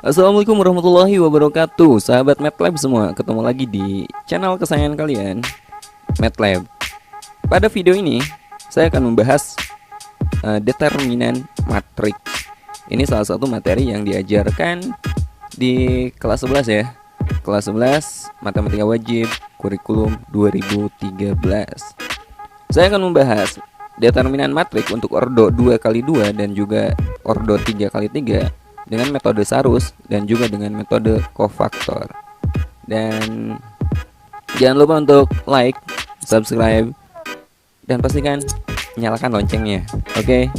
Assalamualaikum warahmatullahi wabarakatuh. Sahabat MATLAB semua, ketemu lagi di channel kesayangan kalian, MATLAB. Pada video ini saya akan membahas determinan matrik. Ini salah satu materi yang diajarkan di kelas 11 ya. Kelas 11 Matematika Wajib Kurikulum 2013. Saya akan membahas determinan matrik untuk ordo 2x2 dan juga ordo 3x3 dengan metode Sarus dan juga dengan metode kofaktor. Dan jangan lupa untuk like, subscribe, dan pastikan nyalakan loncengnya. Oke.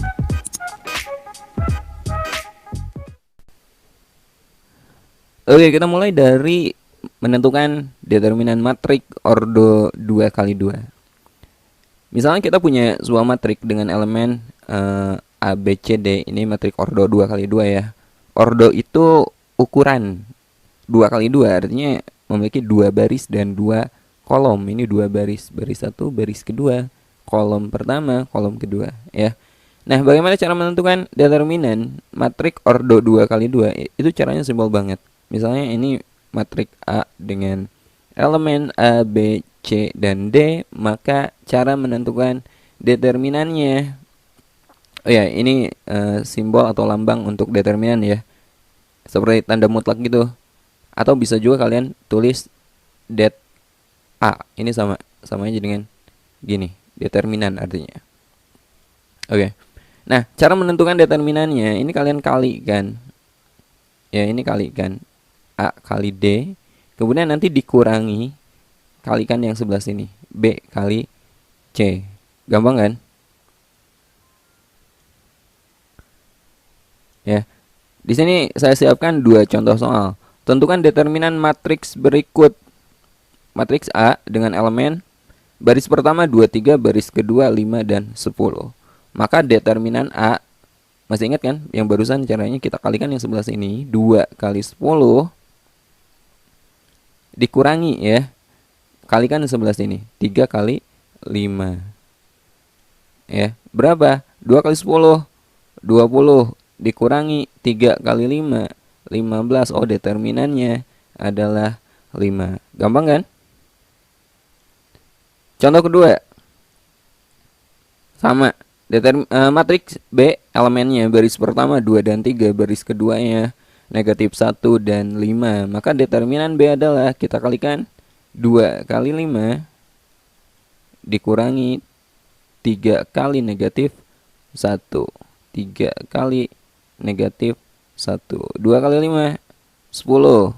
Oke, kita mulai dari menentukan determinan matrik ordo 2x2. Misalnya kita punya sebuah matrik dengan elemen A, B, C, D. Ini matrik ordo 2x2 ya. Ordo itu ukuran 2x2, artinya memiliki 2 baris dan 2 kolom. Ini 2 baris, baris 1, baris kedua, kolom pertama, kolom kedua ya. Nah, bagaimana cara menentukan determinan matrik ordo 2x2? Itu caranya simpel banget. Misalnya ini matrik A dengan elemen A, B, C, dan D, maka cara menentukan determinannya, oh ya, ini simbol atau lambang untuk determinan ya, seperti tanda mutlak gitu. Atau bisa juga kalian tulis det A. Ini sama aja dengan gini, determinan artinya. Oke. Nah, cara menentukan determinannya ini kalian kalikan. Ya, ini kalikan A kali D, kemudian nanti dikurangi kalikan yang sebelah sini, B kali C. Gampang kan? Ya. Di sini saya siapkan 2 contoh soal. Tentukan determinan matriks berikut. Matriks A dengan elemen baris pertama 23, baris kedua 5 dan 10. Maka determinan A, masih ingat kan? Yang barusan caranya kita kalikan yang sebelah sini, 2 kali 10 dikurangi ya, kalikan yang sebelah sini, 3 kali 5. Ya, berapa? 2 kali 10, 20, dikurangi 3 kali 5, 15. Oh, determinannya adalah 5. Gampang kan? Contoh kedua, sama. Matriks B, elemennya baris pertama 2 dan 3, baris keduanya negatif 1 dan 5. Maka determinan B adalah, kita kalikan 2 kali 5 dikurangi 3 kali negatif 1. 3 kali negatif 1. 2 kali 5, 10.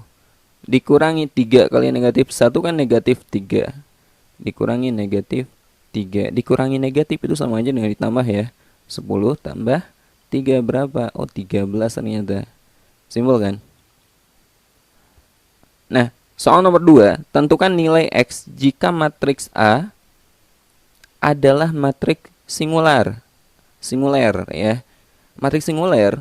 Dikurangi 3 kali negatif 1 kan negatif 3. Dikurangi negatif 3. Dikurangi negatif itu sama aja dengan ditambah ya. 10 tambah 3 berapa? Oh, 13 ternyata. Simpel kan? Nah, soal nomor 2, tentukan nilai X jika matriks A adalah matriks singular. Singuler ya. Matriks singuler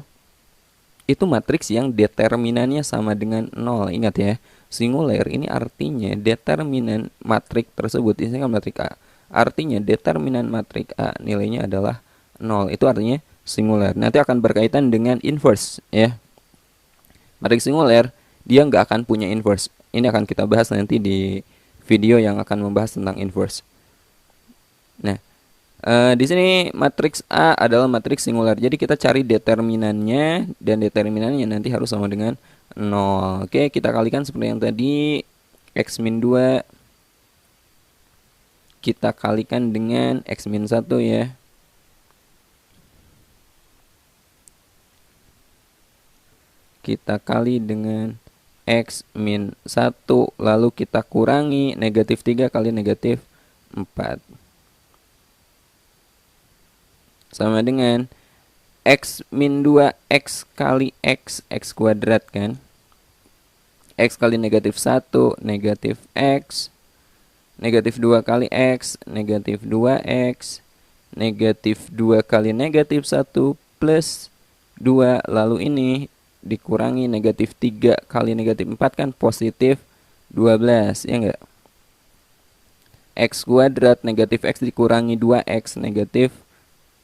itu matriks yang determinannya sama dengan 0. Ingat ya, singuler ini artinya determinan matrik tersebut, ini kan matrik A. Artinya determinan matrik A nilainya adalah 0. Itu artinya singuler. Nanti akan berkaitan dengan inverse ya. Matriks singuler dia nggak akan punya inverse. Ini akan kita bahas nanti di video yang akan membahas tentang inverse. Nah, di sini matriks A adalah matriks singular. Jadi kita cari determinannya, dan determinannya nanti harus sama dengan 0. Oke, kita kalikan seperti yang tadi, X min 2 kita kalikan dengan X min 1 ya. Kita kali dengan X min 1, lalu kita kurangi negatif 3 kali negatif 4. Sama dengan X min 2, X kali X, X kuadrat kan. X kali negatif 1, negatif X. Negatif 2 kali X, negatif 2X. Negatif 2 kali negatif 1 plus 2. Lalu ini dikurangi negatif 3 kali negatif 4 kan positif 12, ya enggak? X kuadrat negatif X dikurangi 2X negatif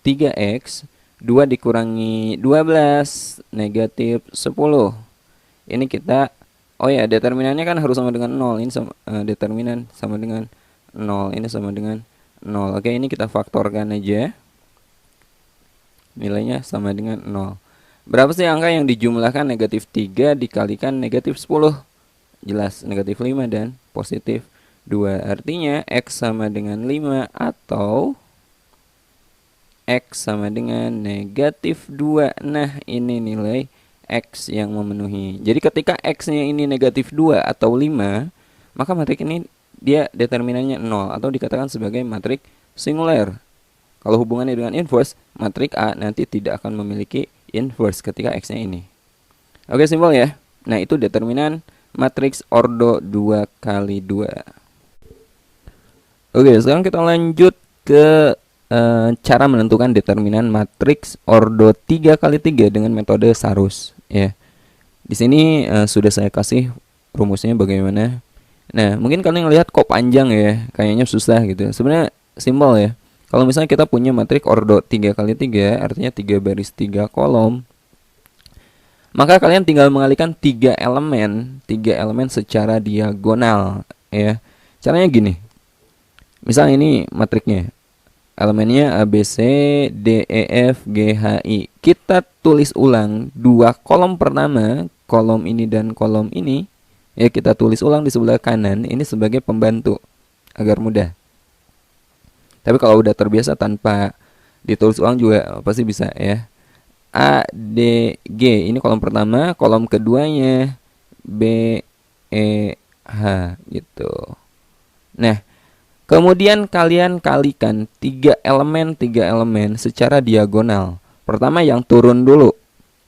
3X. 2 dikurangi 12 negatif 10. Ini kita, oh ya, determinannya kan harus sama dengan 0. Ini sama, determinan sama dengan 0. Ini sama dengan 0. Oke, ini kita faktorkan aja. Nilainya sama dengan 0. Berapa sih angka yang dijumlahkan negatif 3 dikalikan negatif 10? Jelas negatif 5 dan positif 2. Artinya X sama dengan 5 atau X sama dengan negatif 2. Nah, ini nilai X yang memenuhi. Jadi ketika X-nya ini negatif 2 atau 5, maka matrik ini dia determinannya 0 atau dikatakan sebagai matrik singular. Kalau hubungannya dengan inverse, matrik A nanti tidak akan memiliki inverse ketika X-nya ini. Oke, simpel ya. Nah, itu determinan matriks ordo 2 kali 2. Oke, sekarang kita lanjut ke cara menentukan determinan matriks ordo 3 kali 3 dengan metode Sarus ya. Di sini sudah saya kasih rumusnya bagaimana. Nah, mungkin kalian lihat kok panjang ya, kayaknya susah gitu. Sebenarnya simpel ya. Kalau misalnya kita punya matrik ordo 3 kali 3, artinya 3 baris 3 kolom, maka kalian tinggal mengalihkan 3 elemen secara diagonal ya. Caranya gini. Misal ini matriknya. Elemennya A, B, C, D, E, F, G, H, I. Kita tulis ulang 2 kolom pertama, kolom ini dan kolom ini. Ya, kita tulis ulang di sebelah kanan ini sebagai pembantu agar mudah. Tapi kalau udah terbiasa tanpa ditulis ulang juga pasti bisa ya. A, D, G ini kolom pertama, kolom keduanya B, E, H gitu. Nah, kemudian kalian kalikan 3 elemen secara diagonal. Pertama yang turun dulu.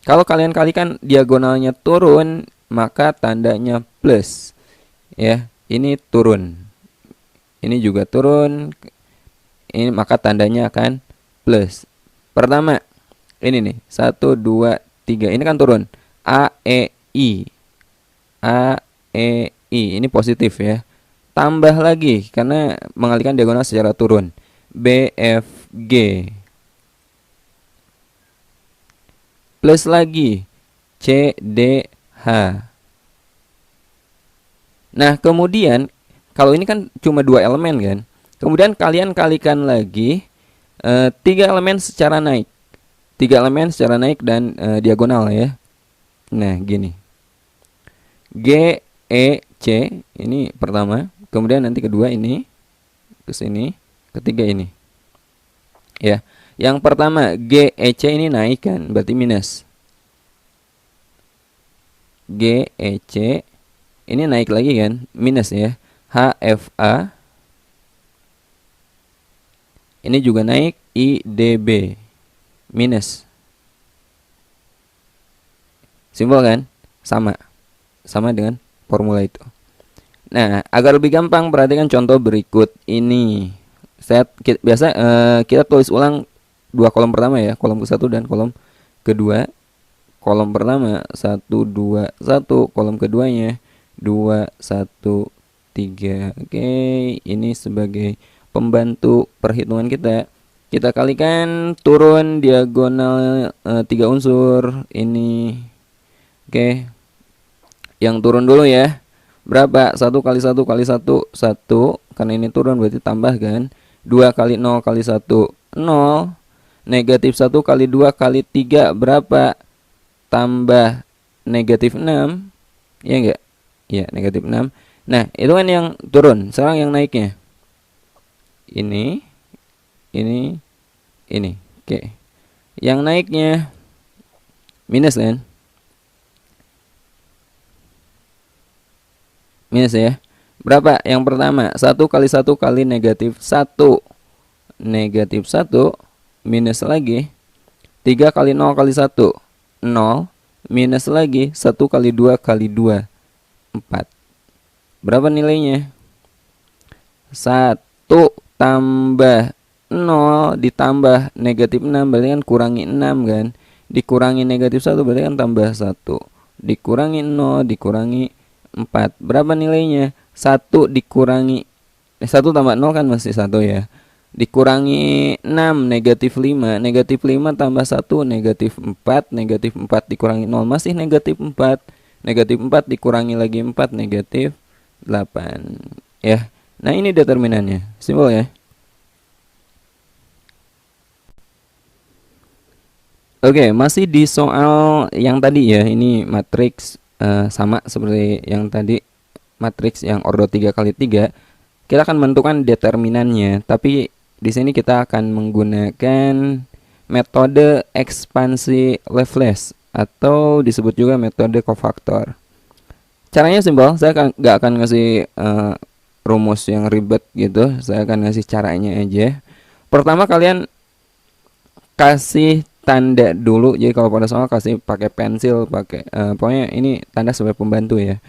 Kalau kalian kalikan diagonalnya turun, maka tandanya plus. Ya, ini turun. Ini juga turun. Ini maka tandanya akan plus. Pertama, ini nih, 1 2 3. Ini kan turun. A, E, I. A, E, I. Ini positif ya. Tambah lagi karena mengalihkan diagonal secara turun. B, F, G. Plus lagi C, D, H. Nah, kemudian kalau ini kan cuma 2 elemen kan. Kemudian kalian kalikan lagi 3 elemen secara naik. 3 elemen secara naik dan diagonal ya. Nah, gini. G, E, C ini pertama. Kemudian nanti kedua ini ke sini, ketiga ini. Ya. Yang pertama G, E, C ini naik kan, berarti minus. G, E, C ini naik lagi kan, minus ya. H, F, A ini juga naik. I, D, B minus. Simpel kan? Sama dengan formula itu. Nah, agar lebih gampang perhatikan contoh berikut ini. Kita tulis ulang 2 kolom pertama ya, kolom ke-1 dan kolom kedua. Kolom pertama 1 2 1, kolom keduanya 2 1 3. Oke, ini sebagai pembantu perhitungan kita. Kita kalikan turun diagonal 3 unsur ini. Oke. Yang turun dulu ya. Berapa? 1 kali 1 kali 1 1. Karena ini turun berarti tambah kan. 2 kali 0 kali 1 0. Negatif 1 kali 2 kali 3 berapa? Tambah negatif 6. Ya enggak? Ya, negatif 6. Nah, itu kan yang turun. Sekarang yang naiknya. Ini. Oke. Yang naiknya minus kan? Minus ya. Berapa? Yang pertama 1 kali 1 kali negatif 1. Negatif 1 minus lagi 3 kali 0 kali 1 0. Minus lagi 1 kali 2 kali 2 4. Berapa nilainya? 1 tambah 0 ditambah negatif 6 berarti kan kurangi 6 kan. Dikurangi negatif 1 berarti kan tambah 1. Dikurangi 0 dikurangi 4. Berapa nilainya? 1 dikurangi 1 tambah 0 kan masih 1 ya. Dikurangi 6 negatif 5. Negatif 5 tambah 1 negatif 4. Negatif 4 dikurangi 0 masih negatif 4. Negatif 4 dikurangi lagi 4, negatif 8. Ya. Nah, ini determinannya. Simpel ya. Oke, masih di soal yang tadi ya. Ini matriks sama seperti yang tadi, matriks yang ordo 3 kali 3. Kita akan menentukan determinannya, tapi di sini kita akan menggunakan metode ekspansi Laplace atau disebut juga metode kofaktor. Caranya simpel, saya nggak akan ngasih rumus yang ribet gitu, saya akan ngasih caranya aja. Pertama, kalian kasih tanda dulu. Jadi kalau pada soal kasih pakai pensil, pakai pokoknya ini tanda sebagai pembantu ya.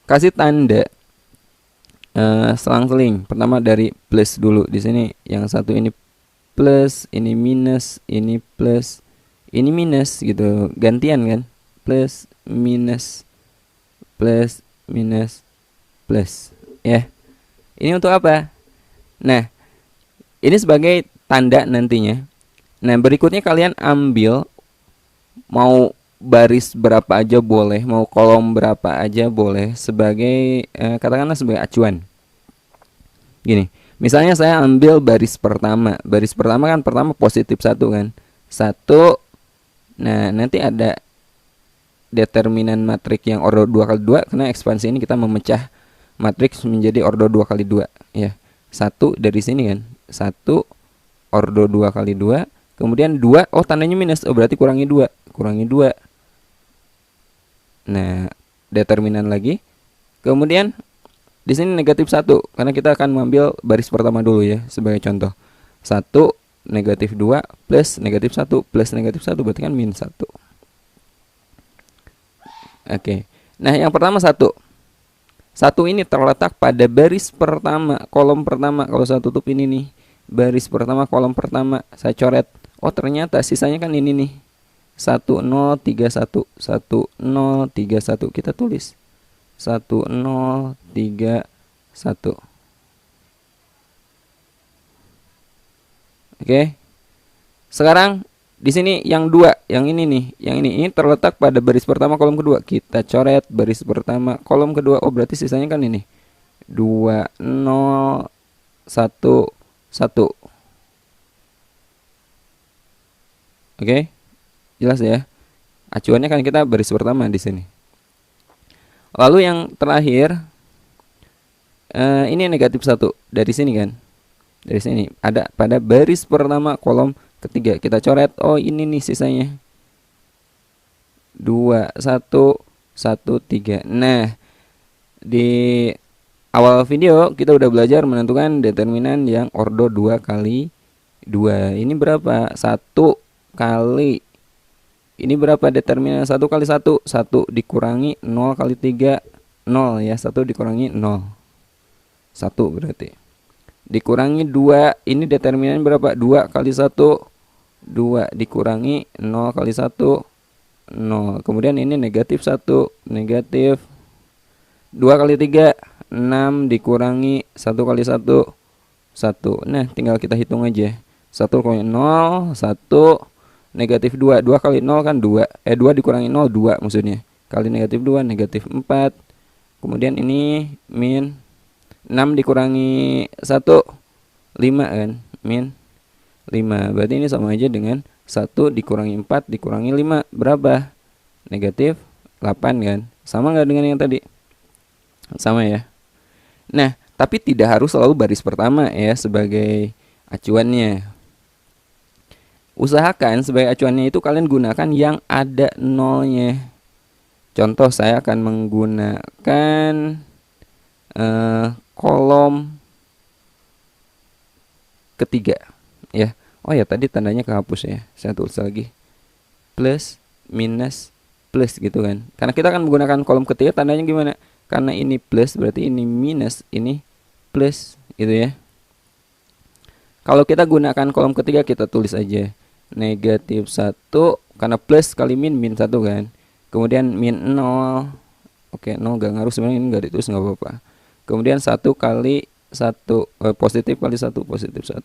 Kasih tanda selang-seling. Pertama dari plus dulu. Di sini yang satu ini plus, ini minus, ini plus, ini minus gitu. Gantian kan? Plus, minus, plus, minus, plus. Ya. Ini untuk apa? Nah, ini sebagai tanda nantinya. Nah, berikutnya kalian ambil, mau baris berapa aja boleh, mau kolom berapa aja boleh, sebagai katakanlah sebagai acuan. Gini, misalnya saya ambil baris pertama. Baris pertama kan pertama positif 1 kan. 1. Nah, nanti ada determinan matrik yang ordo 2 kali 2, karena ekspansi ini kita memecah matriks menjadi ordo 2 kali 2 ya. 1 dari sini kan. 1 ordo 2 kali 2. Kemudian 2, oh tandanya minus, oh berarti kurangi 2. Kurangi 2. Nah, determinan lagi. Kemudian di sini negatif 1, karena kita akan mengambil baris pertama dulu ya, sebagai contoh. 1, negatif 2, plus negatif 1, plus negatif 1, berarti kan min 1. Oke. Nah, yang pertama 1. 1 ini terletak pada baris pertama, kolom pertama. Kalau saya tutup ini nih, baris pertama, kolom pertama, saya coret. Oh ternyata sisanya kan ini nih, 1031, 1031. Kita tulis 1031. Oke. Sekarang di sini yang 2, yang ini nih, yang ini terletak pada baris pertama, kolom kedua. Kita coret baris pertama, kolom kedua. Oh berarti sisanya kan ini 2011. Oke, jelas ya. Acuannya kan kita baris pertama di sini. Lalu yang terakhir, ini negatif 1 dari sini kan. Dari sini ada pada baris pertama, kolom ketiga. Kita coret. Oh ini nih sisanya 2113. Nah, di awal video kita udah belajar menentukan determinan yang ordo 2 kali 2. Ini berapa? 1 kali, ini berapa determinan 1 kali 1? 1 dikurangi 0 kali 3, 0 ya. 1 dikurangi 0, 1 berarti. Dikurangi 2, ini determinan berapa? 2 kali 1, 2 dikurangi 0 kali 1, 0. Kemudian ini negatif 1, negatif 2 kali 3, 6 dikurangi 1 kali 1, 1. Nah, tinggal kita hitung aja. 1 kali 0, 1, negatif 2. 2 kali 0 kan 2. 2 dikurangi 0, 2 maksudnya. Kali negatif 2, negatif 4. Kemudian ini min 6 dikurangi 1, 5 kan. Min 5. Berarti ini sama aja dengan 1 dikurangi 4 dikurangi 5. Berapa? Negatif 8 kan. Sama nggak dengan yang tadi? Sama ya. Nah, tapi tidak harus selalu baris pertama ya sebagai acuannya. Usahakan sebagai acuannya itu kalian gunakan yang ada nolnya. Contoh, saya akan menggunakan kolom ketiga ya. Oh ya, tadi tandanya kehapus ya. Saya tulis lagi. Plus, minus, plus gitu kan. Karena kita akan menggunakan kolom ketiga, tandanya gimana? Karena ini plus berarti ini minus, ini plus gitu ya. Kalau kita gunakan kolom ketiga, kita tulis aja negatif 1, karena plus kali min, min 1 kan. Kemudian min 0. Oke, 0 gak ngaruh sebenarnya, ini gak ditulis gak apa-apa. Kemudian 1 kali 1, positif kali 1, positif 1.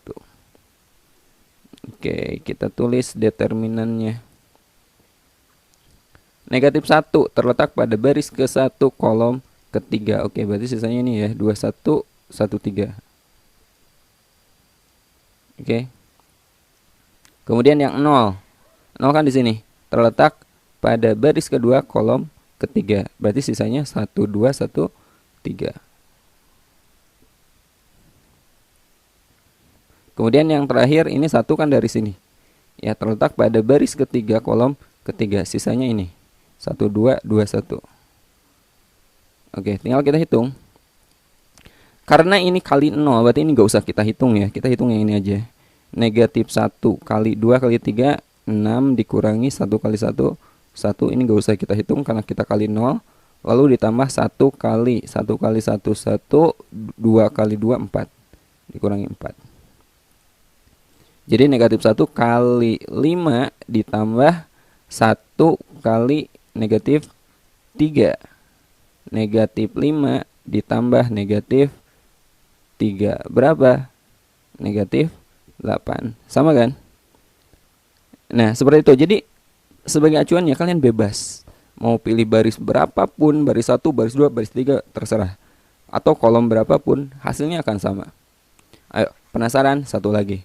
Oke, kita tulis determinannya. Negatif 1 terletak pada baris ke-1 kolom ketiga. Oke, berarti sisanya ini ya, 21, 13. Oke. Kemudian yang 0. 0 kan di sini terletak pada baris kedua kolom ketiga. Berarti sisanya 1, 2, 1, 3. Kemudian yang terakhir ini 1 kan dari sini. Ya, terletak pada baris ketiga kolom ketiga. Sisanya ini 1, 2, 2, 1. Oke, tinggal kita hitung. Karena ini kali 0, berarti ini nggak usah kita hitung ya. Kita hitung yang ini aja. Negatif 1 kali 2 kali 3, 6 dikurangi 1 kali 1, 1. Ini nggak usah kita hitung karena kita kali 0. Lalu ditambah 1 kali 1 kali 1, 1. 2 kali 2, 4. Dikurangi 4. Jadi negatif 1 kali 5 ditambah 1 kali negatif 3. Negatif 5 ditambah negatif 3. Berapa? Negatif 8. Sama kan? Nah, seperti itu. Jadi, sebagai acuan ya kalian bebas. Mau pilih baris berapapun, baris 1, baris 2, baris 3, terserah. Atau kolom berapapun, hasilnya akan sama. Ayo, penasaran? Satu lagi.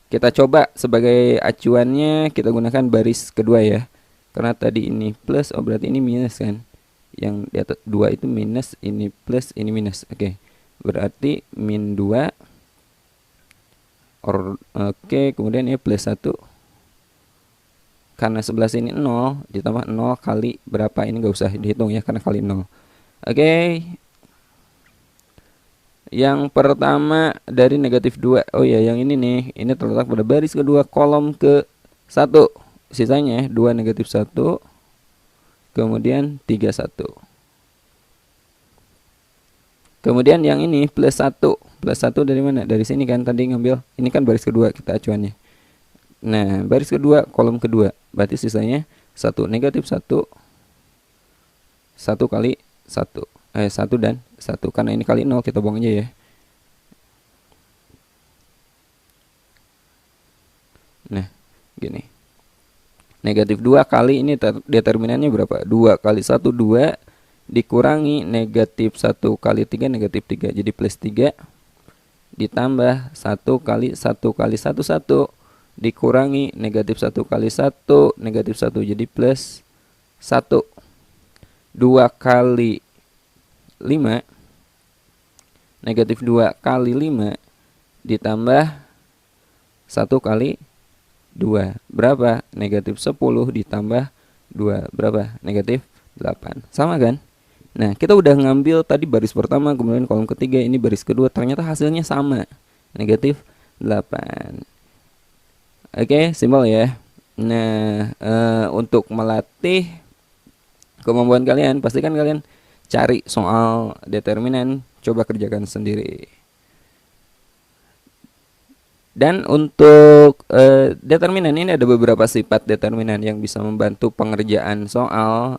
Kita coba sebagai acuannya kita gunakan baris kedua ya. Karena tadi ini plus, oh berarti ini minus kan. Yang di atas 2 itu minus, ini plus, ini minus. Oke. Berarti min 2. Oke, kemudian ini plus 1. Karena 11 ini 0, ditambah 0 kali berapa, ini nggak usah dihitung ya karena kali 0. Oke. Yang pertama dari negatif 2. Oh ya, yang ini nih. Ini terletak pada baris kedua kolom ke 1. Sisanya 2 negatif 1. Kemudian 3, 1. Kemudian yang ini plus 1. Plus 1 dari mana? Dari sini kan tadi ngambil. Ini kan baris kedua kita acuannya. Nah, baris kedua kolom kedua. Berarti sisanya 1 negatif 1. 1 kali 1. 1 dan 1. Karena ini kali 0 kita buang aja ya. Nah, gini. Negatif 2 kali ini determinannya berapa? 2 kali 1, 2. Dikurangi negatif 1 kali 3, negatif 3. Jadi plus 3. Ditambah 1 kali 1 kali 1, 1. Dikurangi negatif 1 kali 1, negatif 1. Jadi plus 1. 2 kali 5. Negatif 2 kali 5. Ditambah 1 kali 2. Berapa? Negatif 10 ditambah 2. Berapa? Negatif 8. Sama kan? Nah, kita udah ngambil tadi baris pertama, kemudian kolom ketiga, ini baris kedua. Ternyata hasilnya sama. Negatif 8. Oke, simpel ya. Nah, untuk melatih kemampuan kalian, pastikan kalian cari soal determinan, coba kerjakan sendiri. Dan untuk determinan ini ada beberapa sifat determinan yang bisa membantu pengerjaan soal.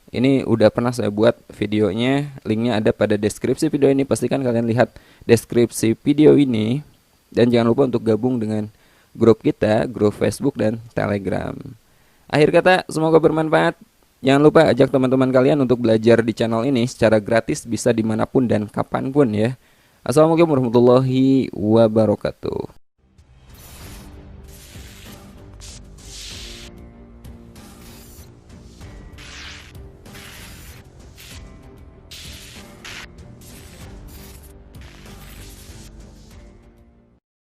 Ini udah pernah saya buat videonya, linknya ada pada deskripsi video ini. Pastikan kalian lihat deskripsi video ini. Dan jangan lupa untuk gabung dengan grup kita, grup Facebook dan Telegram. Akhir kata, semoga bermanfaat. Jangan lupa ajak teman-teman kalian untuk belajar di channel ini secara gratis, bisa dimanapun dan kapanpun ya. Assalamualaikum warahmatullahi wabarakatuh.